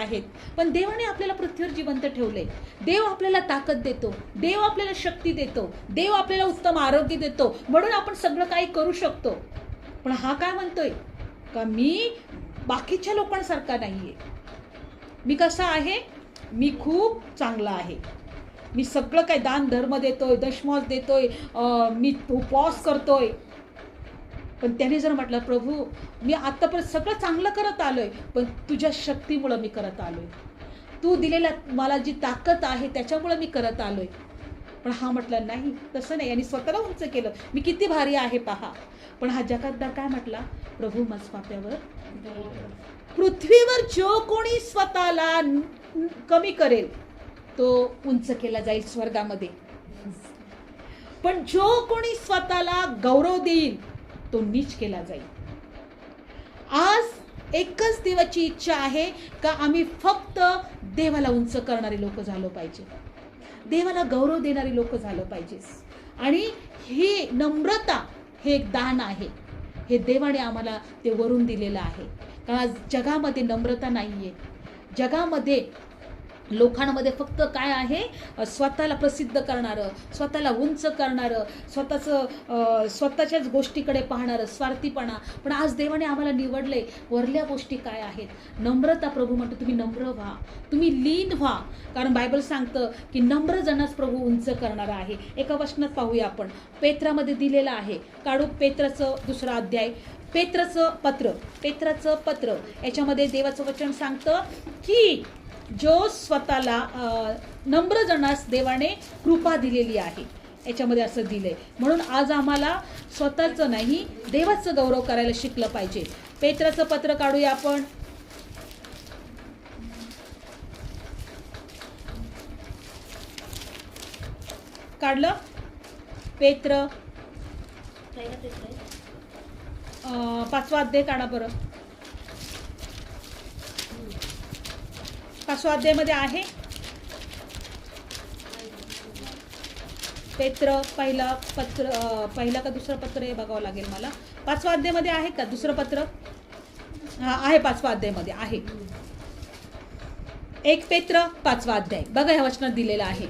आहेत, पण देवाने आपल्याला पृथ्वीवर जिवंत ठेवले. देव आपल्याला ताकद देतो, देव आपल्याला शक्ती देतो, देव आपल्याला उत्तम आरोग्य देतो, म्हणून आपण सगळं काही करू शकतो. पण हा काय म्हणतोय का मी बाकीच्या लोकांसारखा नाहीये. मी कसा आहे? मी खूप चांगला आहे. मी सगळं काही दान धर्म देतोय, दशमोस देतोय, मी उपवास करतोय. पण त्याने जर म्हटलं प्रभू मी आतापर्यंत सगळं चांगलं करत आलोय, पण तुझ्या शक्तीमुळं मी करत आलोय, तू दिलेला मला जी ताकद आहे त्याच्यामुळं मी करत आलोय. पण हा म्हटला नाही, तसं नाही. आणि स्वतःला उंच केलं, मी किती भारी आहे पहा. पण हा जगातदार काय म्हटला? प्रभू मजपाप्यावर पृथ्वीवर जो कोणी स्वतःला कमी करेल तो उंच केला जाईल स्वर्गामध्ये, पण जो कोणी स्वतःला गौरव देईल तो नीच केला जाईल. आज एकच देवाची इच्छा आहे का आम्ही फक्त देवाला उंच करणारे लोक झालो पाहिजे, देवाला गौरव देणारी लोक झालो पाहिजे. आणि ही नम्रता हे एक दान आहे, हे देवाने आम्हाला ते वरून दिलेलं आहे. कारण आज जगामध्ये नम्रता नाहीये. जगामध्ये लोकांमध्ये फक्त काय आहे? स्वतःला प्रसिद्ध करणारं, स्वतःला उंच करणारं, स्वतःच्याच गोष्टीकडे पाहणारं स्वार्थीपणा. पण आज देवाने आम्हाला निवडले. वरल्या गोष्टी काय आहेत? नम्रता. प्रभू म्हणतो तुम्ही नम्र व्हा, तुम्ही लीन व्हा. कारण बायबल सांगतं की नम्र जणांस प्रभू उंच करणारा आहे. एका वचनात पाहूया आपण, पेत्रामध्ये दिलेलं आहे. काढू पेत्राचं 2रा अध्याय, पेत्राचं पत्र याच्यामध्ये देवाचं वचन सांगतं की जो स्वतःला नम्र जणास देवाने कृपा दिलेली आहे, याच्यामध्ये असं दिलंय. म्हणून आज आम्हाला स्वतःचं नाही देवाचं गौरव करायला शिकलं पाहिजे. पेत्राचं पत्र काढूया आपण. काढलं? पेत्र 5वा अध्याय काढा बरं. 5व्या अध्यायामध्ये आहे पेत्र पहिला का दुसरं पत्र हे बघावं लागेल मला. 5व्या अध्यायामध्ये आहे का दुसरं पत्र? आहे 5व्या अध्यायामध्ये आहे. 1 पेत्र 5वा अध्याय बघा, ह्या वचनात दिलेला आहे.